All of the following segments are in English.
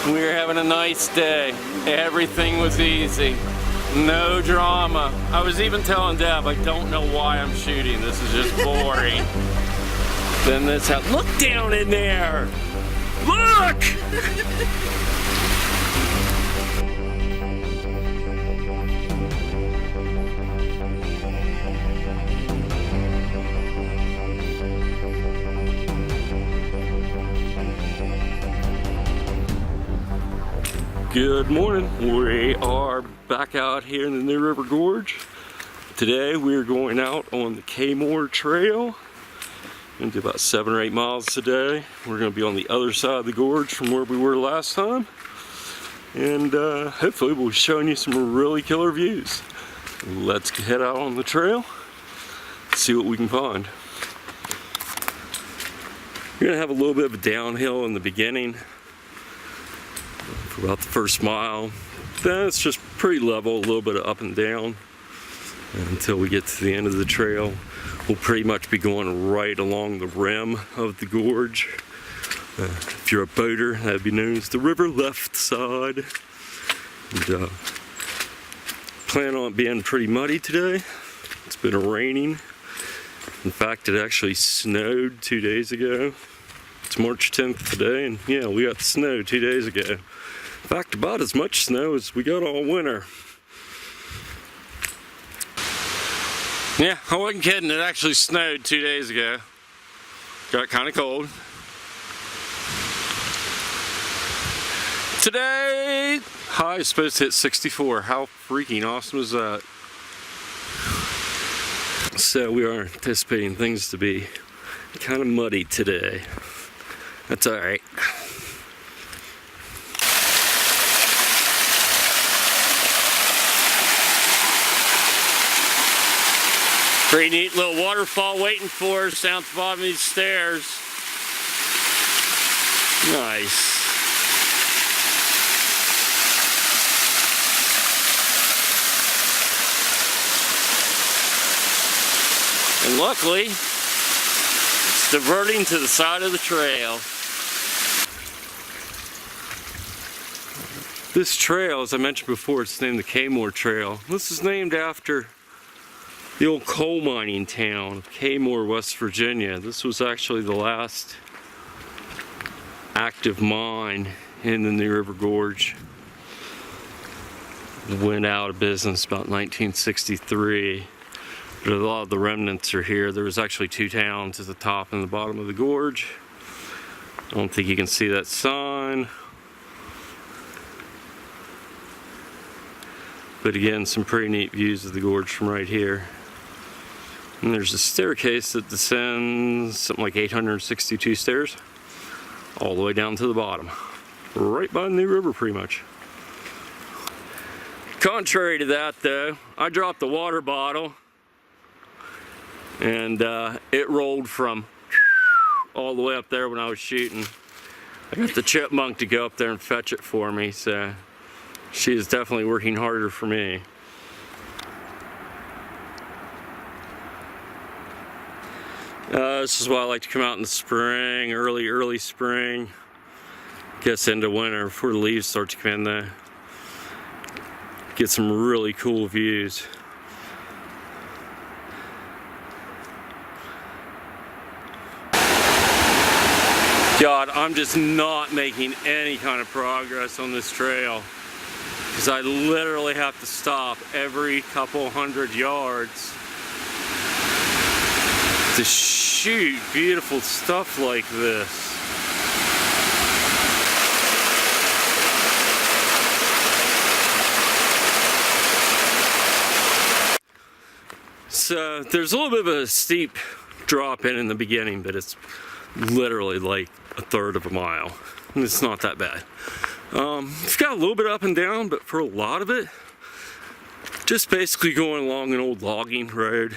We're having a nice day. Everything was easy. No drama. I was even telling Deb, I don't know why I'm shooting. This is just boring. Then this house. Look down in there! Look! Good morning. We are back out here in the New River Gorge. Today we're going out on the Kaymoor Trail. We're going to do about 7 or 8 miles today. We're going to be on the other side of the gorge from where we were last time. And hopefully we'll be showing you some really killer views. Let's head out on the trail, see what we can find. We're going to have a little bit of a downhill in the beginning. For about the first mile, then it's just pretty level, a little bit of up and down until we get to the end of the trail. We'll pretty much be going right along the rim of the gorge. If you're a boater, that'd be known as the river left side. And, plan on it being pretty muddy today. It's been raining. In fact, it actually snowed 2 days ago. It's March 10th today, and yeah, we got snow 2 days ago. In fact, about as much snow as we got all winter. Yeah, I wasn't kidding. It actually snowed 2 days ago. Got kind of cold. Today, high is supposed to hit 64. How freaking awesome is that? So we are anticipating things to be kind of muddy today. That's all right. Pretty neat little waterfall waiting for us down at the bottom of these stairs. Nice. And luckily, it's diverting to the side of the trail. This trail, as I mentioned before, it's named the Kaymoor Trail. This is named after the old coal mining town of Kaymoor, West Virginia. This was actually the last active mine in the New River Gorge. It went out of business about 1963. But a lot of the remnants are here. There was actually 2 towns at the top and the bottom of the gorge. I don't think you can see that sign. But again, some pretty neat views of the gorge from right here. And there's a staircase that descends something like 862 stairs all the way down to the bottom, right by the New River pretty much. Contrary to that though, I dropped the water bottle and it rolled from all the way up there when I was shooting. I got the chipmunk to go up there and fetch it for me, so she is definitely working harder for me. This is why I like to come out in the spring, early spring. Gets into winter before the leaves start to come in there. Get some really cool views. God, I'm just not making any kind of progress on this trail because I literally have to stop every couple hundred yards to shoot beautiful stuff like this. So there's a little bit of a steep drop in the beginning, but it's literally like a third of a mile. And it's not that bad. It's got a little bit up and down, but for a lot of it, just basically going along an old logging road.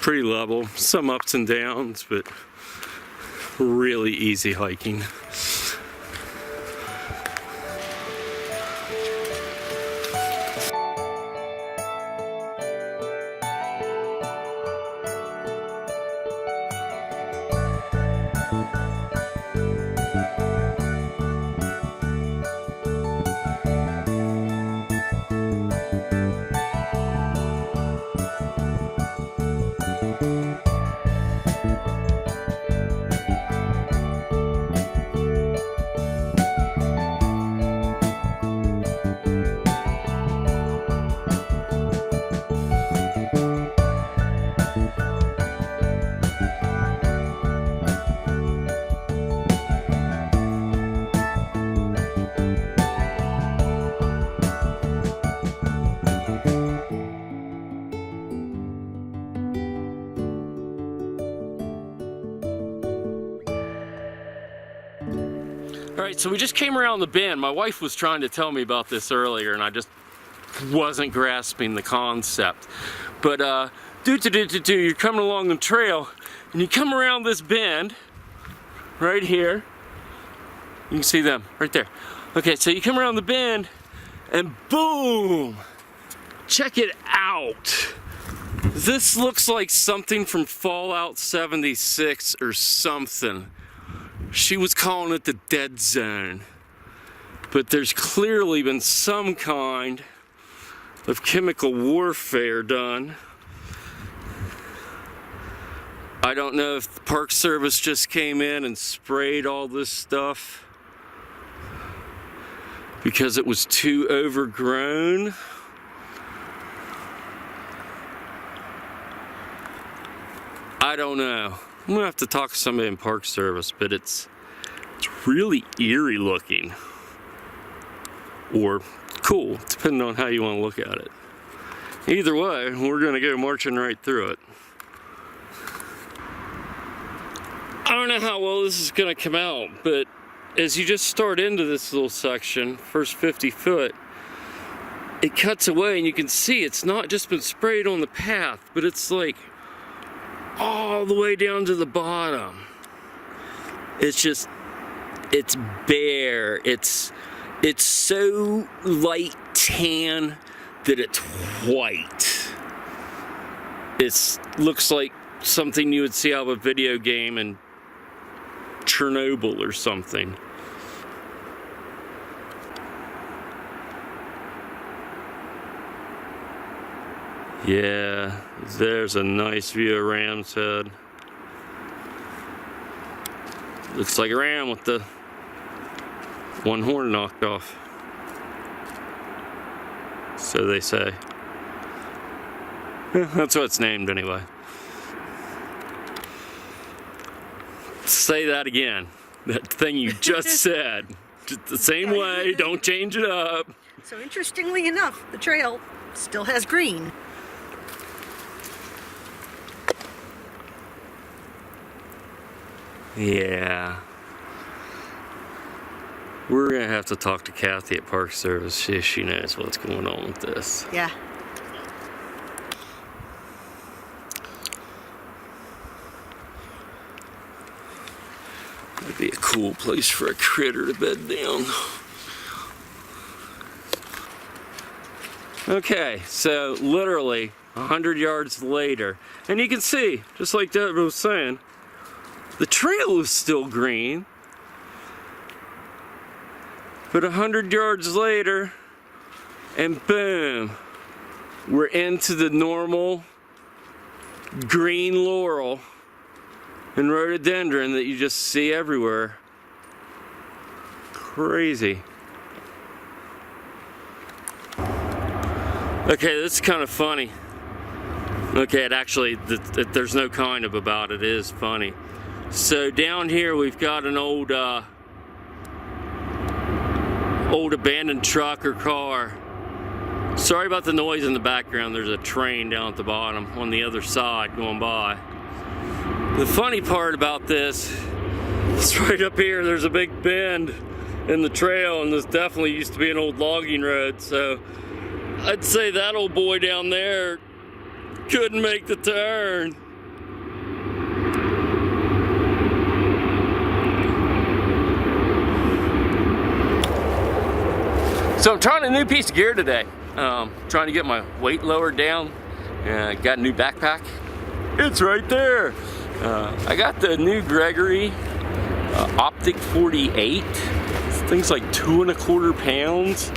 Pretty level, some ups and downs, but really easy hiking. Alright, so we just came around the bend. My wife was trying to tell me about this earlier and I just wasn't grasping the concept. But you're coming along the trail and you come around this bend right here. You can see them right there. Okay, so you come around the bend and boom! Check it out. This looks like something from Fallout 76 or something. She was calling it the dead zone. But there's clearly been some kind of chemical warfare done. I don't know if the Park Service just came in and sprayed all this stuff because it was too overgrown. I don't know. I'm gonna have to talk to somebody in Park Service, but it's really eerie looking. Or cool, depending on how you want to look at it. Either way, we're gonna go marching right through it. I don't know how well this is gonna come out, but as you just start into this little section, first 50 foot, it cuts away and you can see it's not just been sprayed on the path, but it's like all the way down to the bottom. It's just, it's bare. It's so light tan that it's white. It looks like something you would see out of a video game in Chernobyl or something. Yeah, there's a nice view of Ram's Head. Looks like a ram with the one horn knocked off. So they say. Yeah, that's what it's named anyway. Say that again. That thing you just said. Just the same way, don't change it up. So interestingly enough, the trail still has green. Yeah. We're gonna have to talk to Kathy at Park Service, see if she knows what's going on with this. Yeah. That'd be a cool place for a critter to bed down. Okay, so literally 100 yards later, and you can see, just like Deborah was saying, the trail is still green, but 100 yards later, and boom, we're into the normal green laurel and rhododendron that you just see everywhere. Crazy. Okay, this is kind of funny. Okay, it actually, there's no kind of about it, it is funny. So down here we've got an old abandoned truck or car. Sorry about the noise in the background, there's a train down at the bottom on the other side going by. The funny part about this is right up here there's a big bend in the trail, and this definitely used to be an old logging road, so I'd say that old boy down there couldn't make the turn. So I'm trying a new piece of gear today. Trying to get my weight lowered down. Got a new backpack. It's right there. I got the new Gregory Optic 48. This thing's like 2¼ pounds.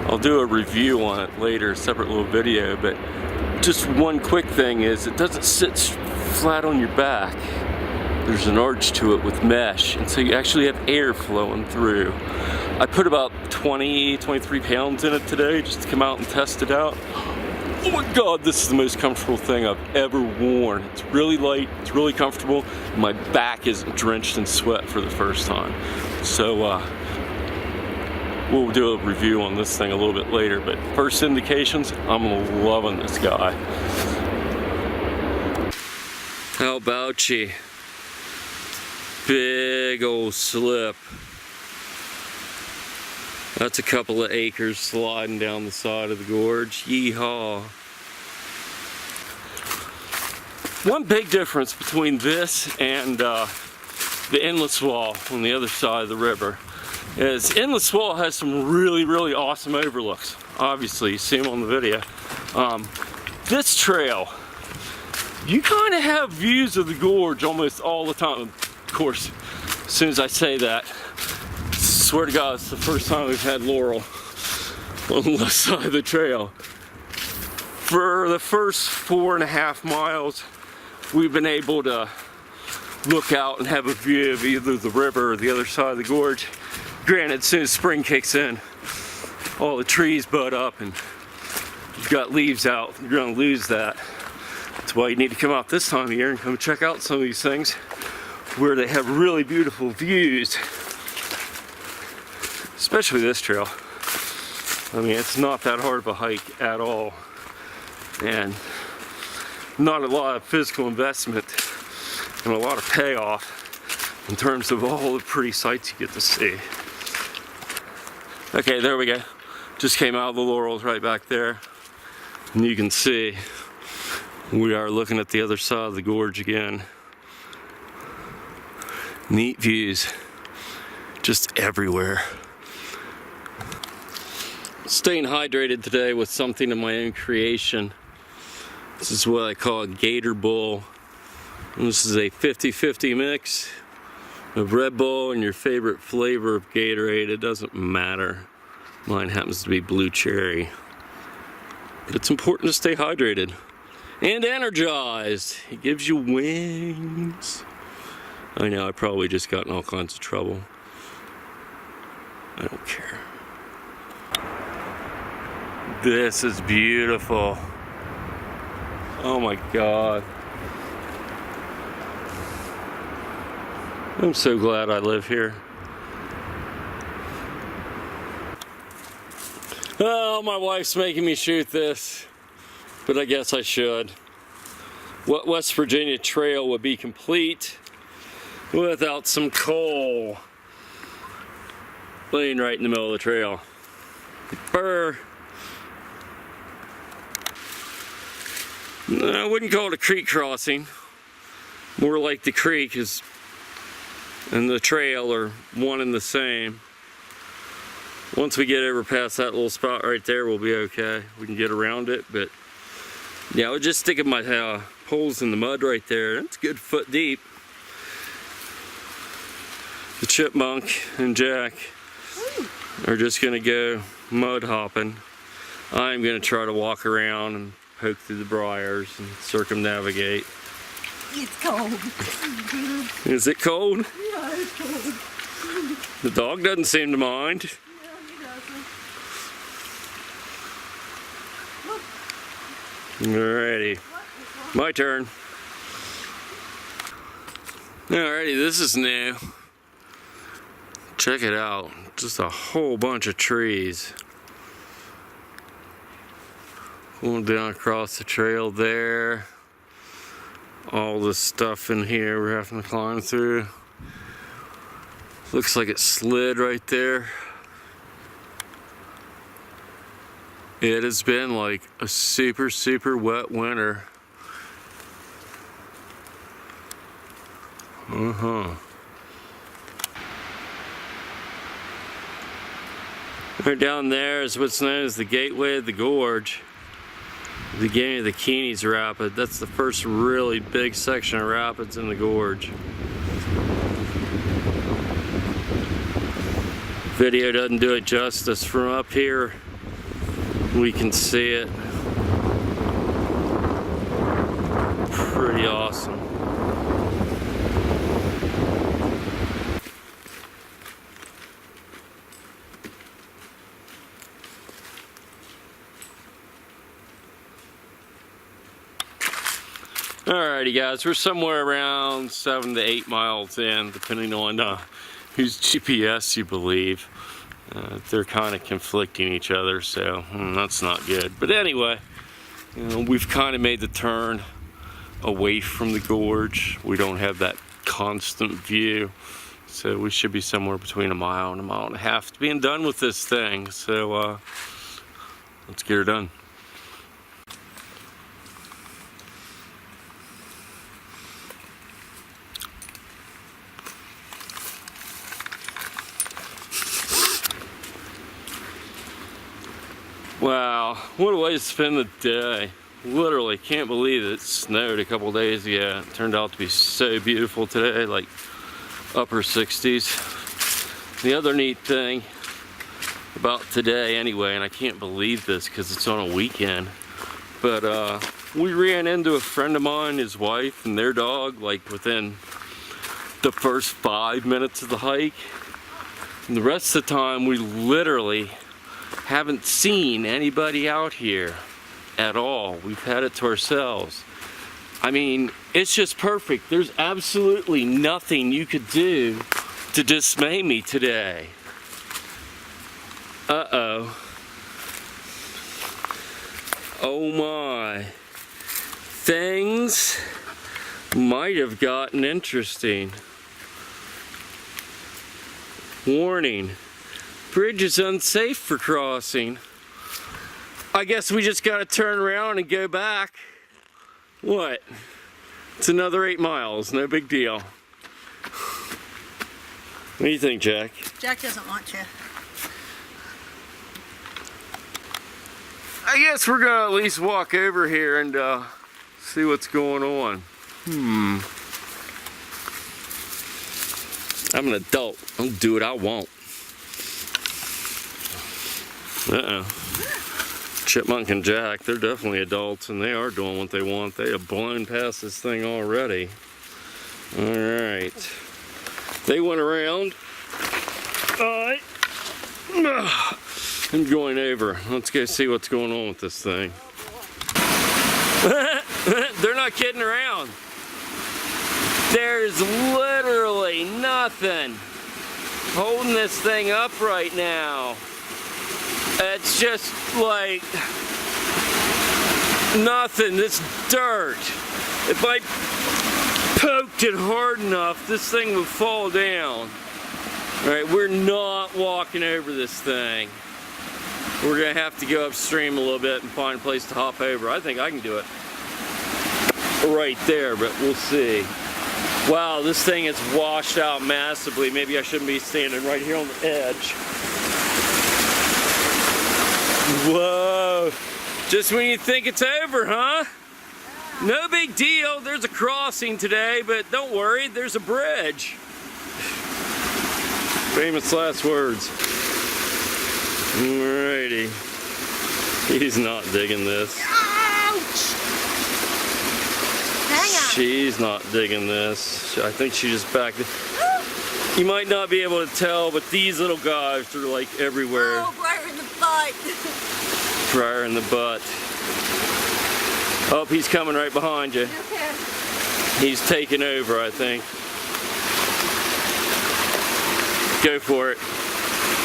I'll do a review on it later, a separate little video, but just one quick thing is it doesn't sit flat on your back. There's an arch to it with mesh, and so you actually have air flowing through. I put about 23 pounds in it today just to come out and test it out. Oh my God, this is the most comfortable thing I've ever worn. It's really light, it's really comfortable. My back isn't drenched in sweat for the first time. So we'll do a review on this thing a little bit later, but first indications, I'm loving this guy. How about you? Big old slip. That's a couple of acres sliding down the side of the gorge. Yeehaw. One big difference between this and the Endless Wall on the other side of the river is Endless Wall has some really, really awesome overlooks. Obviously, you see them on the video. This trail, you kind of have views of the gorge almost all the time. Of course, as soon as I say that, swear to God, it's the first time we've had Laurel on the left side of the trail. For the first 4.5 miles, we've been able to look out and have a view of either the river or the other side of the gorge. Granted, as soon as spring kicks in, all the trees bud up and you've got leaves out. You're gonna lose that. That's why you need to come out this time of year and come check out some of these things where they have really beautiful views. Especially this trail. I mean, it's not that hard of a hike at all. And not a lot of physical investment and a lot of payoff in terms of all the pretty sights you get to see. Okay, there we go. Just came out of the Laurels right back there. And you can see we are looking at the other side of the gorge again. Neat views just everywhere. Staying hydrated today with something of my own creation. This is what I call a Gator Bowl. And this is a 50-50 mix of Red Bull and your favorite flavor of Gatorade. It doesn't matter. Mine happens to be blue cherry. But it's important to stay hydrated and energized. It gives you wings. I know, I probably just got in all kinds of trouble. I don't care. This is beautiful. Oh my God. I'm so glad I live here. Oh, my wife's making me shoot this, but I guess I should. What West Virginia trail would be complete without some coal laying right in the middle of the trail? Burr. No, I wouldn't call it a creek crossing. More like the creek is and the trail are one and the same. Once we get over past that little spot right there, we'll be okay. We can get around it, but yeah, I was just sticking my poles in the mud right there. It's a good foot deep. The Chipmunk and Jack are just gonna go mud hopping. I'm gonna try to walk around and poke through the briars and circumnavigate. It's cold. Is it cold? Yeah, it's cold. The dog doesn't seem to mind. No, he doesn't. Alrighty, my turn. Alrighty, this is new. Check it out, just a whole bunch of trees. Going down across the trail there. All this stuff in here we're having to climb through. Looks like it slid right there. It has been like a super, super wet winter. Right down there is what's known as the gateway of the gorge. The beginning of the Keeney's Rapid. That's the first really big section of rapids in the gorge. Video doesn't do it justice. From up here, we can see it. Pretty awesome. Alrighty guys, we're somewhere around 7 to 8 miles in, depending on whose GPS you believe. They're kind of conflicting each other, so that's not good. But anyway, we've kind of made the turn away from the gorge. We don't have that constant view. So we should be somewhere between a mile and a half to being done with this thing. So let's get her done. Wow, what a way to spend the day. Literally can't believe it snowed a couple days ago. It turned out to be so beautiful today, like upper 60s. The other neat thing about today anyway, and I can't believe this because it's on a weekend, but we ran into a friend of mine, his wife, and their dog like within the first 5 minutes of the hike. And the rest of the time we literally haven't seen anybody out here at all. We've had it to ourselves. I mean, it's just perfect. There's absolutely nothing you could do to dismay me today. Uh-oh. Oh my. Things might have gotten interesting. Warning. Bridge is unsafe for crossing. I guess we just gotta turn around and go back. What? It's another 8 miles, no big deal. What do you think, Jack? Jack doesn't want you. I guess we're gonna at least walk over here and see what's going on. I'm an adult. I'll do what I want. Uh-oh. Chipmunk and Jack, they're definitely adults and they are doing what they want. They have blown past this thing already. Alright. They went around. Alright. I'm going over. Let's go see what's going on with this thing. They're not kidding around. There's literally nothing holding this thing up right now. It's just like nothing. This dirt. If I poked it hard enough, this thing would fall down. Alright, we're not walking over this thing. We're gonna have to go upstream a little bit and find a place to hop over. I think I can do it right there, but we'll see. Wow, this thing is washed out massively. Maybe I shouldn't be standing right here on the edge. Whoa, just when you think it's over, huh? No big deal, there's a crossing today, but don't worry, there's a bridge. Famous last words. Alrighty. He's not digging this. Ouch! Hang on. She's not digging this. I think she just backed it. You might not be able to tell, but these little guys are like everywhere. Oh, right in the butt. Briar in the butt. Oh, he's coming right behind you. Okay. He's taking over, I think. Go for it.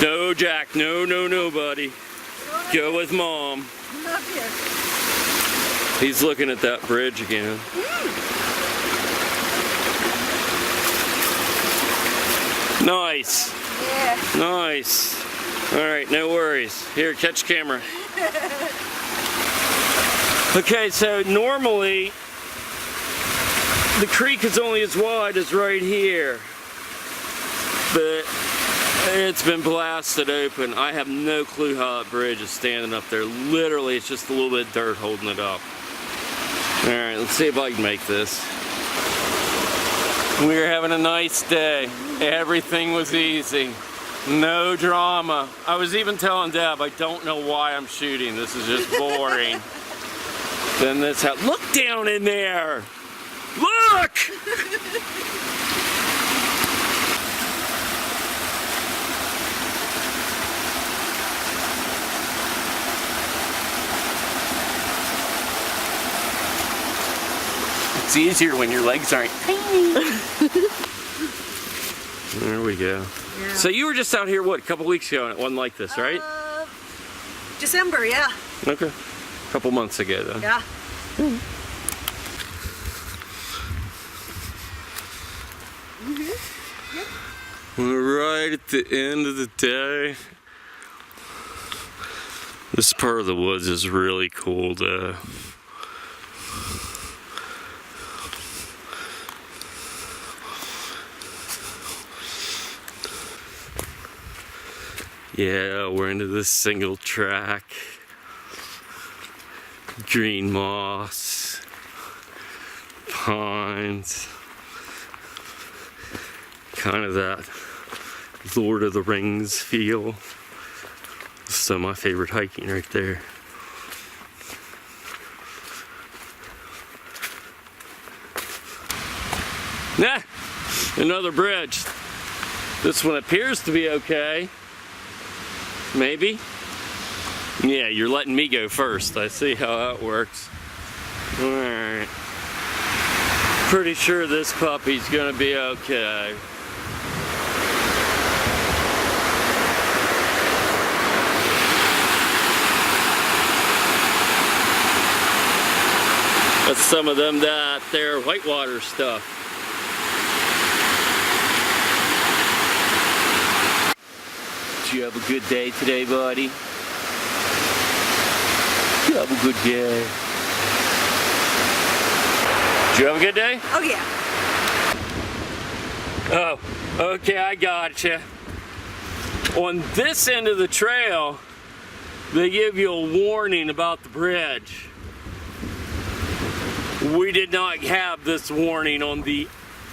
No, Jack. No, no, no, buddy. Go with Mom. Up here. He's looking at that bridge again. Nice. Yeah. Nice. All right, no worries. Here, catch camera. Okay, so normally the creek is only as wide as right here, but it's been blasted open. I have no clue how that bridge is standing up there. Literally, it's just a little bit of dirt holding it up. All right, let's see if I can make this. We're having a nice day. Everything was easy. No drama. I was even telling Deb, I don't know why I'm shooting. This is just boring. Then this house. Look down in there. Look! It's easier when your legs aren't. There we go. Yeah. So you were just out here, what, a couple weeks ago, and it wasn't like this, right? December, yeah. Okay. A couple months ago, then. Yeah. We're right at the end of the day. This part of the woods is really cool though. Yeah, we're into this single track. Green moss, pines, kind of that Lord of the Rings feel. So my favorite hiking right there. Nah, another bridge. This one appears to be okay. Maybe. Yeah, you're letting me go first. I see how that works. Alright. Pretty sure this puppy's gonna be okay. That's some of them that there whitewater stuff. Did you have a good day today, buddy? Did you have a good day? Did you have a good day? Oh yeah. Oh, okay, I gotcha. On this end of the trail, they give you a warning about the bridge. We did not have this warning on the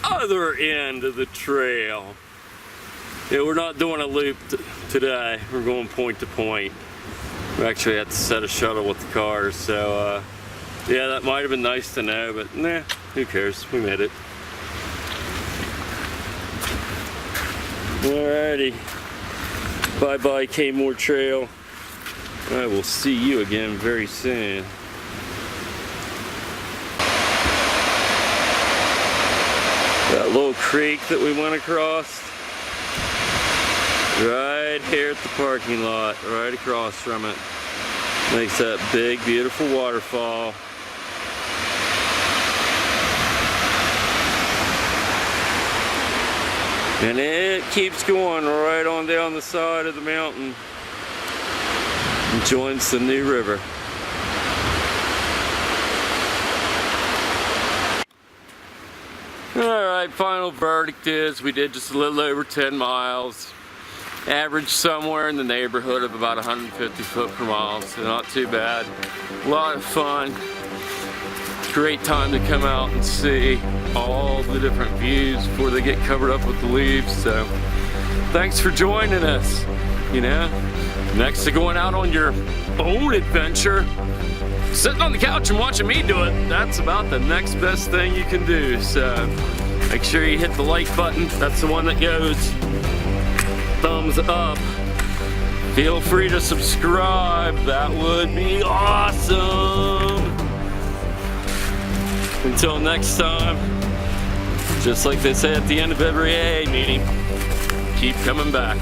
other end of the trail. Yeah, we're not doing a loop today. We're going point to point. We actually had to set a shuttle with the cars, so yeah, that might have been nice to know, but nah, who cares? We made it. Alrighty. Bye-bye, Kaymoor Trail. I will see you again very soon. That little creek that we went across, right here at the parking lot, right across from it, makes that big, beautiful waterfall. And it keeps going right on down the side of the mountain and joins the new river. Alright, final verdict is we did just a little over 10 miles. Average somewhere in the neighborhood of about 150 foot per mile, so not too bad. A lot of fun. Great time to come out and see all the different views before they get covered up with the leaves. So thanks for joining us. You know, next to going out on your own adventure, sitting on the couch and watching me do it, that's about the next best thing you can do. So make sure you hit the like button. That's the one that goes thumbs up. Feel free to subscribe. That would be awesome. Until next time, just like they say at the end of every AA meeting, keep coming back.